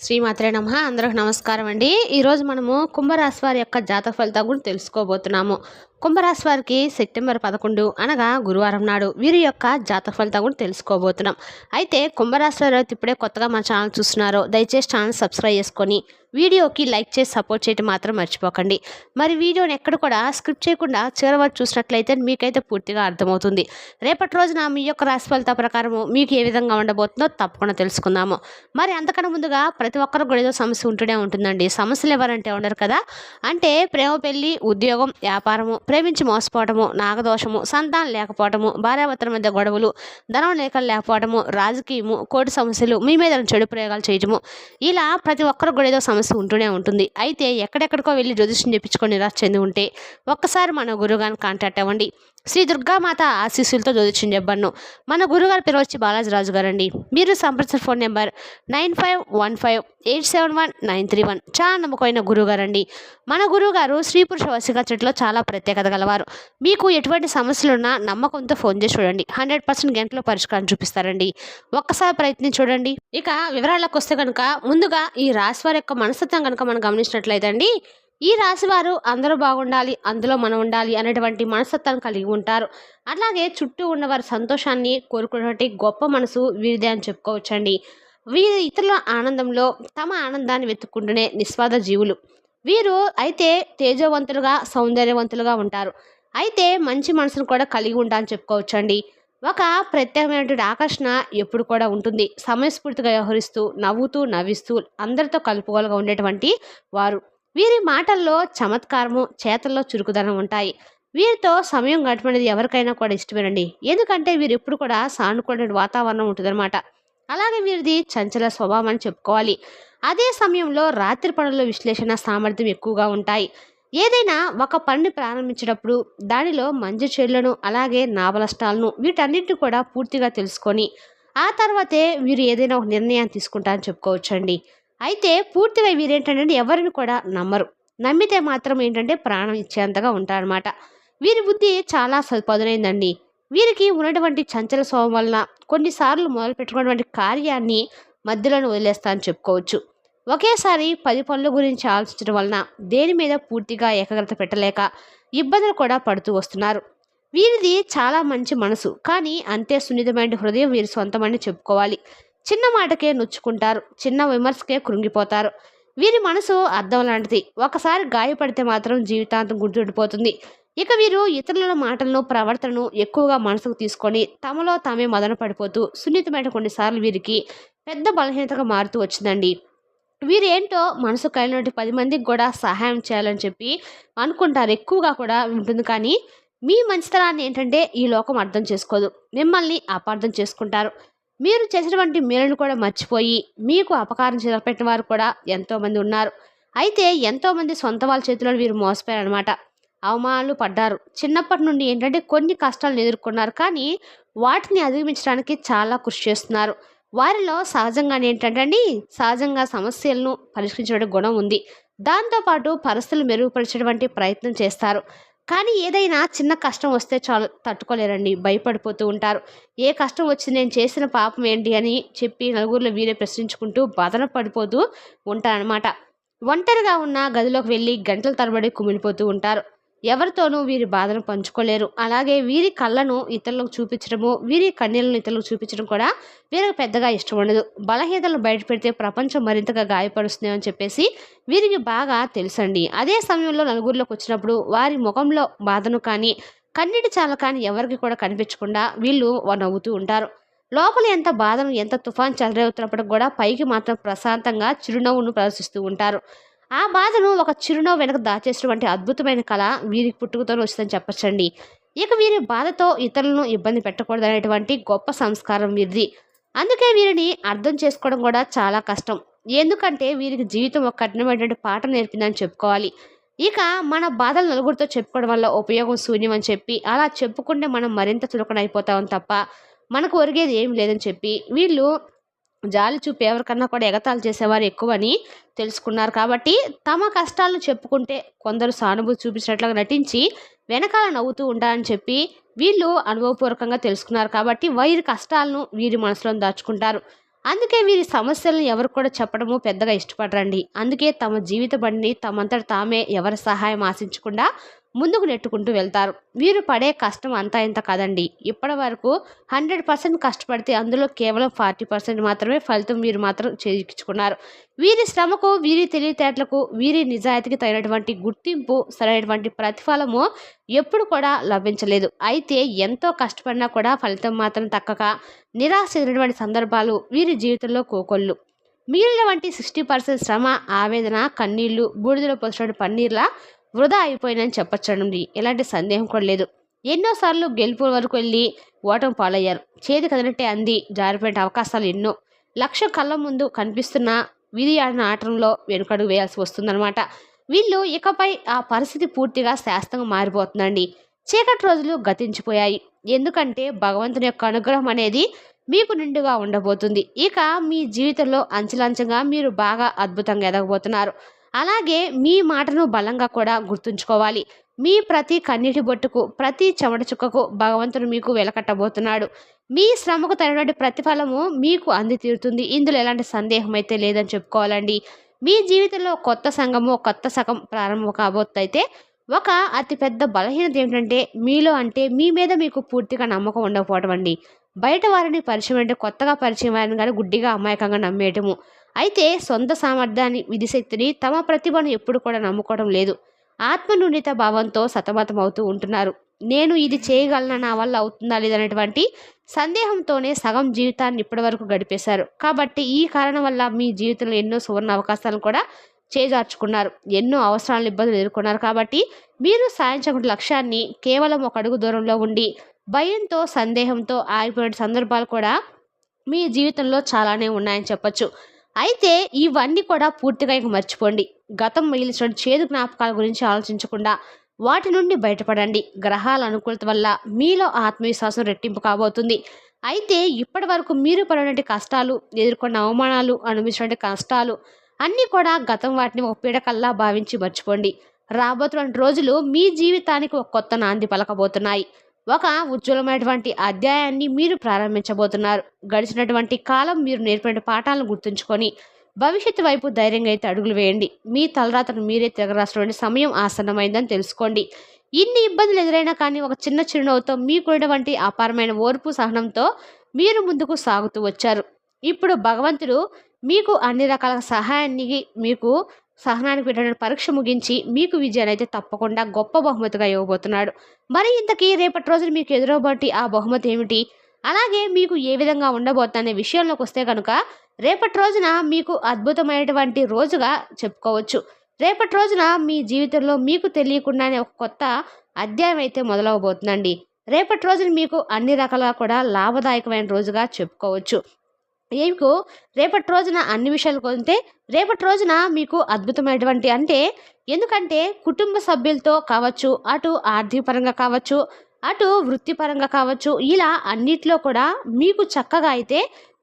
శ్రీమాత్రే నమః. అందరికి నమస్కారం అండి. ఈరోజు మనము కుంభరాశి వారి యొక్క జాతక ఫలితాల గురించి తెలుసుకోబోతున్నాము. కుంభరాశి వారికి సెప్టెంబర్ 11 అనగా గురువారం నాడు వీరి యొక్క జాతక ఫలితాల గురించి తెలుసుకోబోతున్నాం. అయితే కుంభరాశి వారు ఇప్పుడే కొత్తగా మన ఛానల్ చూస్తున్నారో దయచేసి ఛానల్ సబ్స్క్రైబ్ చేసుకొని వీడియోకి లైక్ చేసి సపోర్ట్ చేయడం మాత్రం మర్చిపోకండి. మరి వీడియోని ఎక్కడ కూడా స్క్రిప్ట్ చేయకుండా చివరి వరకు చూసినట్లయితే మీకైతే పూర్తిగా అర్థమవుతుంది. రేపటి రోజున మీ యొక్క రాశి ఫలితాల ప్రకారము మీకు ఏ విధంగా ఉండబోతుందో తప్పకుండా తెలుసుకుందాము. మరి అంతకన్నా ముందుగా ప్రతి ఒక్కరికి కూడా ఏదో సమస్య ఉంటూనే ఉంటుందండి. సమస్యలు ఎవరంటే ఉండరు కదా. అంటే ప్రేమ, పెళ్లి, ఉద్యోగం, వ్యాపారము, ప్రేమించి మోసపోవటము, నాగదోషము, సంతానం లేకపోవటము, భార్యాభర్తల మధ్య గొడవలు, ధనం లేకపోవటము, రాజకీయము, కోర్టు సమస్యలు, మీ మీద చెడు ప్రయోగాలు చేయటము, ఇలా ప్రతి ఒక్కరికి కూడా ఏదో సమస్య ఉంటూనే ఉంటుంది. అయితే ఎక్కడెక్కడికో వెళ్ళి జ్యోతిష్యం చెప్పించుకొని నిరాశ చెంది ఉంటే ఒక్కసారి మన గురువుగారిని కాంటాక్ట్ అవ్వండి. శ్రీ దుర్గామాత ఆశీస్సులతో జ్యోతిష్యం చెప్పను. మన గురుగారు పేరు వచ్చి బాలాజీరాజు గారు అండి. మీరు సంప్రదించిన ఫోన్ నెంబర్ 9515871931. చాలా నమ్మకమైన గురువుగారు అండి. మన గురువుగారు స్త్రీ పురుష వశీకరణ చెట్టులో చాలా ప్రత్యేకత గలవారు. మీకు ఎటువంటి సమస్యలున్నా నమ్మకంతో ఫోన్ చేసి చూడండి. 100% గంటలో పరిష్కారం చూపిస్తారండి. ఒక్కసారి ప్రయత్నించి చూడండి. ఇక వివరాలకు వస్తే కనుక ముందుగా ఈ రాశి వారి యొక్క మనస్తత్వం కనుక మనం గమనించినట్లయితే అండి, ఈ రాశి వారు అందరూ బాగుండాలి, అందులో మనం ఉండాలి అనేటువంటి మనస్తత్వాన్ని కలిగి ఉంటారు. అలాగే చుట్టూ ఉన్నవారి సంతోషాన్ని కోరుకునేటువంటి గొప్ప మనసు వీరిదే అని చెప్పుకోవచ్చండి. వీరు ఇతరుల ఆనందంలో తమ ఆనందాన్ని వెతుక్కుంటూనే నిస్వార్థ జీవులు వీరు. అయితే తేజవంతులుగా, సౌందర్యవంతులుగా ఉంటారు. అయితే మంచి మనసును కూడా కలిగి ఉంటారని చెప్పుకోవచ్చండి. ఒక ప్రత్యేకమైనటువంటి ఆకర్షణ ఎప్పుడు కూడా ఉంటుంది. సమయస్ఫూర్తిగా వ్యవహరిస్తూ, నవ్విస్తూ అందరితో కలుపుకోలుగా ఉండేటువంటి వారు. వీరి మాటల్లో చమత్కారము, చేతల్లో చురుకుదనం ఉంటాయి. వీరితో సమయం గడపనేది ఎవరికైనా కూడా ఇష్టమేనండి. ఎందుకంటే వీరు ఎప్పుడు కూడా సానుకూల వాతావరణం ఉంటుందన్నమాట. అలాగే వీరిది చంచల స్వభావం అని చెప్పుకోవాలి. అదే సమయంలో రాత్రి పనుల్లో విశ్లేషణ సామర్థ్యం ఎక్కువగా ఉంటాయి. ఏదైనా ఒక పనిని ప్రారంభించేటప్పుడు దానిలో మంచి చెడులను, అలాగే నాబలష్టాలను వీటన్నిటిని కూడా పూర్తిగా తెలుసుకొని ఆ తర్వాతే వీరు ఏదైనా ఒక నిర్ణయాన్ని తీసుకుంటారని చెప్పుకోవచ్చండి. అయితే పూర్తిగా వీరేంటంటే ఎవరిని కూడా నమ్మరు. నమ్మితే మాత్రం ఏంటంటే ప్రాణం ఇచ్చేంతగా ఉంటారనమాట. వీరి బుద్ధి చాలా పదునైందండి. వీరికి ఉన్నటువంటి చంచల స్వభావం వలన కొన్నిసార్లు మొదలు పెట్టుకున్నటువంటి కార్యాన్ని మధ్యలోనే వదిలేస్తా అని చెప్పుకోవచ్చు. ఒకేసారి 10 పనుల గురించి ఆలోచించడం వలన దేని మీద పూర్తిగా ఏకాగ్రత పెట్టలేక ఇబ్బందులు కూడా పడుతూ వస్తున్నారు. వీరిది చాలా మంచి మనసు, కానీ అంతే సున్నితమైన హృదయం వీరి సొంతమని చెప్పుకోవాలి. చిన్న మాటకే నొచ్చుకుంటారు, చిన్న విమర్శకే కృంగిపోతారు. వీరి మనసు అద్దం లాంటిది. ఒకసారి గాయపడితే మాత్రం జీవితాంతం గుర్తుండిపోతుంది. ఇక వీరు ఇతరుల మాటలను, ప్రవర్తనను ఎక్కువగా మనసుకు తీసుకొని తమలో తామే మదన పడిపోతూ సున్నితమైన కొన్నిసార్లు వీరికి పెద్ద బలహీనతగా మారుతూ వచ్చిందండి. వీరేంటో మనసు కలిగినటువంటి 10 మందికి కూడా సహాయం చేయాలని చెప్పి అనుకుంటారు, ఎక్కువగా కూడా ఉంటుంది. కానీ మీ మంచితనాన్ని ఏంటంటే ఈ లోకం అర్థం చేసుకోదు. మిమ్మల్ని అపార్థం చేసుకుంటారు. మీరు చేసినటువంటి మేలును కూడా మర్చిపోయి మీకు అపకారం చేపట్టిన వారు కూడా ఎంతోమంది ఉన్నారు. అయితే ఎంతోమంది సొంత వాళ్ళ చేతిలో వీరు మోసపోయారనమాట. అవమానాలు పడ్డారు. చిన్నప్పటి నుండి ఏంటంటే కొన్ని కష్టాలను ఎదుర్కొన్నారు. కానీ వాటిని అధిగమించడానికి చాలా కృషి చేస్తున్నారు. వారిలో సహజంగానే ఏంటంటే అండి, సహజంగా సమస్యలను పరిష్కరించే గుణం ఉంది. దాంతోపాటు పరిస్థితులు మెరుగుపరిచేటువంటి ప్రయత్నం చేస్తారు. కానీ ఏదైనా చిన్న కష్టం వస్తే చాలు తట్టుకోలేరండి, భయపడిపోతూ ఉంటారు. ఏ కష్టం వచ్చి నేను చేసిన పాపం ఏంటి అని చెప్పి నలుగురిలో వీరే ప్రశ్నించుకుంటూ బాధన పడిపోతూ ఉంటారనమాట. ఒంటరిగా ఉన్న గదిలోకి వెళ్ళి గంటల తరబడి కుమిలిపోతూ ఉంటారు. ఎవరితోనూ వీరి బాధను పంచుకోలేరు. అలాగే వీరి కళ్ళను ఇతరులకు చూపించడము, వీరి కన్నీళ్లను ఇతరులకు చూపించడం కూడా వీరికి పెద్దగా ఇష్టం ఉండదు. బలహీనతలను బయట పెడితే ప్రపంచం మరింతగా గాయపరుస్తుంది అని చెప్పేసి వీరికి బాగా తెలుసండి. అదే సమయంలో నలుగురిలోకి వచ్చినప్పుడు వారి ముఖంలో బాధను కానీ, కన్నీటి చాల కానీ ఎవరికి కూడా కనిపించకుండా వీళ్ళు నవ్వుతూ ఉంటారు. లోపల ఎంత బాధను, ఎంత తుఫాన్ చెలరేగుతున్నప్పటికి కూడా పైకి మాత్రం ప్రశాంతంగా చిరునవ్వును ప్రదర్శిస్తూ ఉంటారు. ఆ బాధను ఒక చిరునవ్వు వెనక దాచేసినటువంటి అద్భుతమైన కళ వీరికి పుట్టుకతోనే వస్తుందని చెప్పచ్చండి. ఇక వీరి బాధతో ఇతరులను ఇబ్బంది పెట్టకూడదు అనేటువంటి గొప్ప సంస్కారం వీరిది. అందుకే వీరిని అర్థం చేసుకోవడం కూడా చాలా కష్టం. ఎందుకంటే వీరికి జీవితం ఒక కఠినమైనటువంటి పాఠం నేర్పిందని చెప్పుకోవాలి. ఇక మన బాధలు నలుగురితో చెప్పుకోవడం వల్ల ఉపయోగం శూన్యం అని చెప్పి అలా చెప్పుకుంటే మనం మరింత చులకన అయిపోతామని తప్ప మనకు ఒరిగేది ఏం లేదని చెప్పి వీళ్ళు జాలి చూపి ఎవరికన్నా కూడా ఎగతాళి చేసేవారు ఎక్కువని తెలుసుకున్నారు. కాబట్టి తమ కష్టాలను చెప్పుకుంటే కొందరు సానుభూతి చూపించినట్లుగా నటించి వెనకాల నవ్వుతూ ఉంటారని చెప్పి వీళ్ళు అనుభవపూర్వకంగా తెలుసుకున్నారు. కాబట్టి వీరి కష్టాలను వీరి మనసులో దాచుకుంటారు. అందుకే వీరి సమస్యలను ఎవరు కూడా చెప్పడము పెద్దగా ఇష్టపడరండి. అందుకే తమ జీవిత బండిని తమంతట తామే ఎవరి సహాయం ఆశించకుండా ముందుకు నెట్టుకుంటూ వెళ్తారు. వీరు పడే కష్టం అంతా ఇంత కాదండి. ఇప్పటి వరకు 100% కష్టపడితే అందులో కేవలం 40% మాత్రమే ఫలితం వీరు మాత్రం చేయించుకున్నారు. వీరి శ్రమకు, వీరి తెలివితేటలకు, వీరి నిజాయితీకి తగినటువంటి గుర్తింపు, సరైనటువంటి ప్రతిఫలము ఎప్పుడు కూడా లభించలేదు. అయితే ఎంతో కష్టపడినా కూడా ఫలితం మాత్రం తక్కక నిరాశ చెందినటువంటి సందర్భాలు వీరి జీవితంలో కోకొల్లు. మిగిలిన వంటి 60% శ్రమ, ఆవేదన, కన్నీళ్లు, బూడిదలో పోసినటువంటి పన్నీర్లా వృధా అయిపోయిందని చెప్పొచ్చండి. ఎలాంటి సందేహం కూడా లేదు. ఎన్నోసార్లు గెలుపు వరకు వెళ్ళి ఓటమి పాలయ్యారు. చేతి కదిలినట్టే అంది జారిపోయిన అవకాశాలు ఎన్నో. లక్ష్యం కళ్ళ ముందు కనిపిస్తున్న విధి ఆడిన ఆటంలో వెనుకడుగు వేయాల్సి వస్తుందన్నమాట. వీళ్ళు ఇకపై ఆ పరిస్థితి పూర్తిగా శాస్త్రంగా మారిపోతుందండి. చీకటి రోజులు గతించిపోయాయి. ఎందుకంటే భగవంతుని యొక్క అనుగ్రహం అనేది మీకు నిండుగా ఉండబోతుంది. ఇక మీ జీవితంలో అంచెలంచెగా మీరు బాగా అద్భుతంగా ఎదగబోతున్నారు. అలాగే మీ మాటను బలంగా కూడా గుర్తుంచుకోవాలి. మీ ప్రతి కన్నీటి బొట్టుకు, ప్రతి చెమట చుక్కకు భగవంతుడు మీకు వెలకట్టబోతున్నాడు. మీ శ్రమకు తగినటువంటి ప్రతిఫలము మీకు అంది తీరుతుంది. ఇందులో ఎలాంటి సందేహం అయితే లేదని చెప్పుకోవాలండి. మీ జీవితంలో కొత్త సంఘము, కొత్త శకం ప్రారంభం కాబోతైతే ఒక అతిపెద్ద బలహీనత ఏమిటంటే మీలో అంటే మీ మీద మీకు పూర్తిగా నమ్మకం ఉండకపోవడం అండి. బయట వారిని పరిచయం అంటే కొత్తగా పరిచయం వారిని కానీ గుడ్డిగా అమాయకంగా నమ్మేయటము. అయితే సొంత సామర్థ్యాన్ని, విధిశక్తిని, తమ ప్రతిభను ఎప్పుడు కూడా నమ్ముకోవడం లేదు. ఆత్మన్యూన్యత భావంతో సతమతం అవుతూ ఉంటున్నారు. నేను ఇది చేయగలనా, నా వల్ల అవుతుందా లేదనేటువంటి సందేహంతోనే సగం జీవితాన్ని ఇప్పటి వరకు గడిపేశారు. కాబట్టి ఈ కారణం వల్ల మీ జీవితంలో ఎన్నో సువర్ణ అవకాశాలను కూడా చేజార్చుకున్నారు. ఎన్నో అవసరాలను, ఇబ్బందులు ఎదుర్కొన్నారు. కాబట్టి మీరు సాధించిన లక్ష్యాన్ని కేవలం ఒక అడుగు దూరంలో ఉండి భయంతో, సందేహంతో ఆగిపోయిన సందర్భాలు కూడా మీ జీవితంలో చాలానే ఉన్నాయని చెప్పొచ్చు. అయితే ఇవన్నీ కూడా పూర్తిగా ఇంక మర్చిపోండి. గతం మిగిలిన చేదు జ్ఞాపకాల గురించి ఆలోచించకుండా వాటి నుండి బయటపడండి. గ్రహాల అనుకూలత వల్ల మీలో ఆత్మవిశ్వాసం రెట్టింపు కాబోతుంది. అయితే ఇప్పటి వరకు మీరు పడినటువంటి కష్టాలు, ఎదుర్కొన్న అవమానాలు, అనుభవించినటువంటి కష్టాలు అన్నీ కూడా గతం వాటిని ఒక పీడకల్లా భావించి మర్చిపోండి. రాబోతున్న రోజులు మీ జీవితానికి ఒక కొత్త నాంది పలకబోతున్నాయి. ఒక ఉజ్వలమైనటువంటి అధ్యాయాన్ని మీరు ప్రారంభించబోతున్నారు. గడిచినటువంటి కాలం మీరు నేర్పిన పాఠాలను గుర్తుంచుకొని భవిష్యత్తు వైపు ధైర్యంగా అయితే అడుగులు వేయండి. మీ తలరాతను మీరే తిరగరాసినటువంటి సమయం ఆసన్నమైందని తెలుసుకోండి. ఇన్ని ఇబ్బందులు ఎదురైనా కానీ ఒక చిన్న చిరునవ్వుతో మీకున్నటువంటి అపారమైన ఓర్పు, సహనంతో మీరు ముందుకు సాగుతూ వచ్చారు. ఇప్పుడు భగవంతుడు మీకు అన్ని రకాల సహాయానికి, మీకు సహనానికి పెట్టిన పరీక్ష ముగించి మీకు విజయాన్ని అయితే తప్పకుండా గొప్ప బహుమతిగా ఇవ్వబోతున్నాడు. మరి ఇంతకీ రేపటి రోజున మీకు ఎదురవబట్టి ఆ బహుమతి ఏమిటి, అలాగే మీకు ఏ విధంగా ఉండబోతుందనే విషయంలోకి వస్తే కనుక రేపటి రోజున మీకు అద్భుతమైనటువంటి రోజుగా చెప్పుకోవచ్చు. రేపటి రోజున మీ జీవితంలో మీకు తెలియకుండానే ఒక కొత్త అధ్యాయం అయితే మొదలవబోతుందండి. రేపటి రోజున మీకు అన్ని రకాలుగా కూడా లాభదాయకమైన రోజుగా చెప్పుకోవచ్చు. మీకు రేపటి రోజున అన్ని విషయాలు కొంటే రేపటి రోజున మీకు అద్భుతమైనటువంటి అంటే ఎందుకంటే కుటుంబ సభ్యులతో కావచ్చు, అటు ఆర్థిక పరంగా కావచ్చు, అటు వృత్తిపరంగా కావచ్చు, ఇలా అన్నిట్లో కూడా మీకు చక్కగా అయితే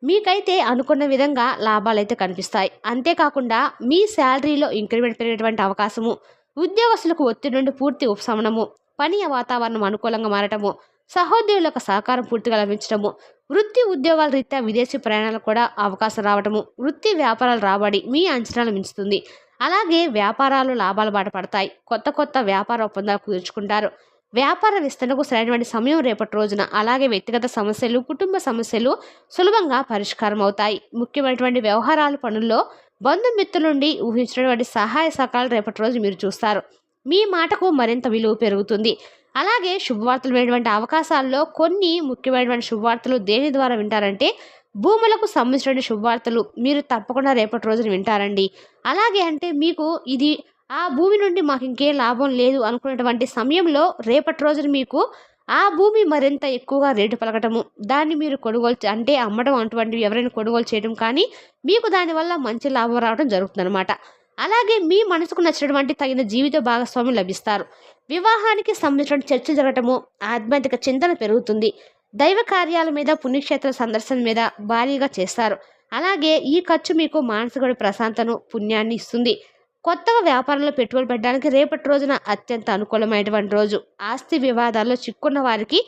మీకైతే అనుకున్న విధంగా లాభాలు అయితే కనిపిస్తాయి. అంతేకాకుండా మీ శాలరీలో ఇంక్రిమెంట్ పెరిగేటువంటి అవకాశము, ఉద్యోగస్తులకు ఒత్తిడి నుండి పూర్తి ఉపశమనము, పని వాతావరణం అనుకూలంగా మారటము, సహోద్యోగులకు సహకారం పూర్తిగా లభించడము, వృత్తి ఉద్యోగాల రీత్యా విదేశీ ప్రయాణాలకు కూడా అవకాశం రావడము, వృత్తి వ్యాపారాలు రాబడి మీ అంచనాలు మించుతుంది. అలాగే వ్యాపారాలు లాభాల బాట పడతాయి. కొత్త కొత్త వ్యాపార ఒప్పందాలు కుదుర్చుకుంటారు. వ్యాపార విస్తరణకు సరైనటువంటి సమయం రేపటి రోజున. అలాగే వ్యక్తిగత సమస్యలు, కుటుంబ సమస్యలు సులభంగా పరిష్కారం అవుతాయి. ముఖ్యమైనటువంటి వ్యవహారాలు, పనుల్లో బంధుమిత్రుల నుండి ఊహించినటువంటి సహాయ సహకారాలు రేపటి రోజు మీరు చూస్తారు. మీ మాటకు మరింత విలువ పెరుగుతుంది. అలాగే శుభవార్తలు వినేటువంటి అవకాశాల్లో కొన్ని ముఖ్యమైనటువంటి శుభవార్తలు దేని ద్వారా వింటారంటే భూములకు సంబంధించిన శుభవార్తలు మీరు తప్పకుండా రేపటి రోజున వింటారండి. అలాగే అంటే మీకు ఇది ఆ భూమి నుండి మాకు ఇంకేం లాభం లేదు అనుకునేటువంటి సమయంలో రేపటి రోజున మీకు ఆ భూమి మరింత ఎక్కువగా రేటు పలకటము, దాన్ని మీరు కొనుగోలు అంటే అమ్మడం అటువంటివి ఎవరైనా కొనుగోలు చేయడం కానీ మీకు దానివల్ల మంచి లాభం రావడం జరుగుతుందన్నమాట. అలాగే మీ మనసుకు నచ్చినటువంటి తగిన జీవిత భాగస్వామి లభిస్తారు. వివాహానికి సంబంధించిన చర్చలు జరగటము, ఆధ్యాత్మిక చింతన పెరుగుతుంది. దైవ కార్యాల మీద, పుణ్యక్షేత్ర సందర్శన మీద భారీగా చేస్తారు. అలాగే ఈ ఖర్చు మీకు మానసిక ప్రశాంతను, పుణ్యాన్ని ఇస్తుంది. కొత్తగా వ్యాపారంలో పెట్టుబడి పెట్టడానికి రేపటి రోజున అత్యంత అనుకూలమైనటువంటి రోజు. ఆస్తి వివాదాల్లో చిక్కున్న వారికి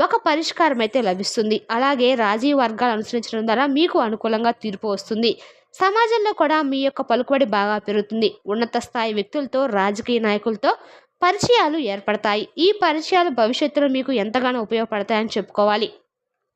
ఒక పరిష్కారం అయితే లభిస్తుంది. అలాగే రాజీ వర్గాలు అనుసరించడం ద్వారా మీకు అనుకూలంగా తీర్పు వస్తుంది. సమాజంలో కూడా మీ యొక్క పలుకుబడి బాగా పెరుగుతుంది. ఉన్నత స్థాయి వ్యక్తులతో, రాజకీయ నాయకులతో పరిచయాలు ఏర్పడతాయి. ఈ పరిచయాలు భవిష్యత్తులో మీకు ఎంతగానో ఉపయోగపడతాయని చెప్పుకోవాలి.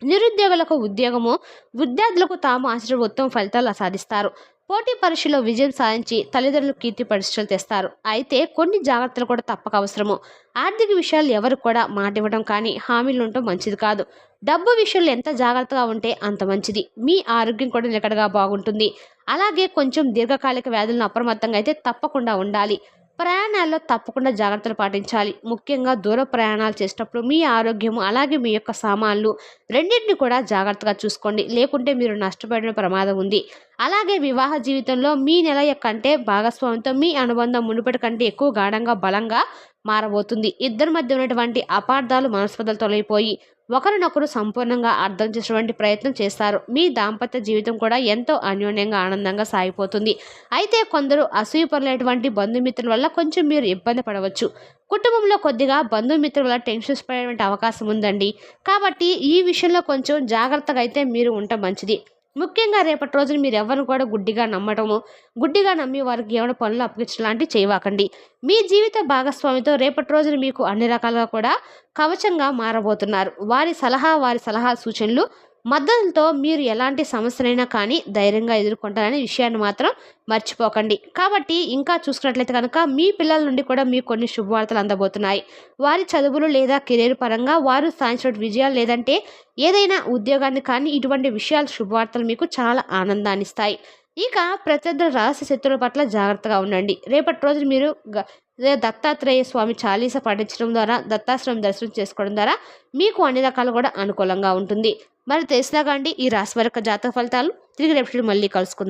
నిరుద్యోగులకు ఉద్యోగము, విద్యార్థులకు తాము ఆశించిన ఉత్తమ ఫలితాలు సాధిస్తారు. పోటీ పరీక్షలో విజయం సాధించి తల్లిదండ్రులు కీర్తి ప్రతిష్టలు తెస్తారు. అయితే కొన్ని జాగ్రత్తలు కూడా తప్పక అవసరము. ఆర్థిక విషయాలు ఎవరు కూడా మాట ఇవ్వడం కానీ హామీలు ఉండటం మంచిది కాదు. డబ్బు విషయంలో ఎంత జాగ్రత్తగా ఉంటే అంత మంచిది. మీ ఆరోగ్యం కూడా నిలకడగా బాగుంటుంది. అలాగే కొంచెం దీర్ఘకాలిక వ్యాధులను అప్రమత్తంగా అయితే తప్పకుండా ఉండాలి. ప్రయాణాల్లో తప్పకుండా జాగ్రత్తలు పాటించాలి. ముఖ్యంగా దూర ప్రయాణాలు చేసేటప్పుడు మీ ఆరోగ్యము అలాగే మీ యొక్క సామాన్లు రెండింటిని కూడా జాగ్రత్తగా చూసుకోండి. లేకుంటే మీరు నష్టపోయిన ప్రమాదం ఉంది. అలాగే వివాహ జీవితంలో మీ నెల కంటే భాగస్వామితో మీ అనుబంధం మునుపటి కంటే ఎక్కువ గాఢంగా బలంగా మారబోతుంది. ఇద్దరి మధ్య ఉన్నటువంటి అపార్థాలు మనస్పర్ధలు తొలగిపోయి ఒకరినొకరు సంపూర్ణంగా అర్థం చేసేటువంటి ప్రయత్నం చేస్తారు. మీ దాంపత్య జీవితం కూడా ఎంతో అన్యోన్యంగా ఆనందంగా సాగిపోతుంది. అయితే కొందరు అసూయపరులైనటువంటి బంధుమిత్రుల వల్ల కొంచెం మీరు ఇబ్బంది పడవచ్చు. కుటుంబంలో కొద్దిగా బంధుమిత్రుల వల్ల టెన్షన్స్ పడేటువంటి అవకాశం ఉందండి. కాబట్టి ఈ విషయంలో కొంచెం జాగ్రత్తగా అయితే మీరు ఉంటే మంచిది. ముఖ్యంగా రేపటి రోజున మీరు ఎవరిని కూడా గుడ్డిగా నమ్మటము, గుడ్డిగా నమ్మి వారికి ఏమైనా పనులు అప్పగించడం లాంటివి చేయవాకండి. మీ జీవిత భాగస్వామితో రేపటి రోజున మీకు అన్ని రకాలుగా కూడా కవచంగా మారబోతున్నారు. వారి సలహా సూచనలు మద్దతులతో మీరు ఎలాంటి సమస్యనైనా కానీ ధైర్యంగా ఎదుర్కొంటారనే విషయాన్ని మాత్రం మర్చిపోకండి. కాబట్టి ఇంకా చూసుకున్నట్లయితే కనుక మీ పిల్లల నుండి కూడా మీకు కొన్ని శుభవార్తలు అందబోతున్నాయి. వారి చదువులు లేదా కెరీర్ పరంగా వారు సాధించిన విజయాలు లేదంటే ఏదైనా ఉద్యోగాన్ని కానీ ఇటువంటి విషయాలు శుభవార్తలు మీకు చాలా ఆనందాన్ని ఇస్తాయి. ఇక ప్రత్యర్థుల రహస్య శత్రువుల పట్ల జాగ్రత్తగా ఉండండి. రేపటి రోజు మీరు దత్తాత్రేయ స్వామి చాలీస పఠించడం ద్వారా, దత్తాశ్రమం దర్శనం చేసుకోవడం ద్వారా మీకు అన్ని రకాలు కూడా అనుకూలంగా ఉంటుంది. మరి తెలిసినాగా అండి ఈ రాశి వారి యొక్క జాతక ఫలితాలు. తిరిగి రేపటి మళ్ళీ కలుసుకుందాం.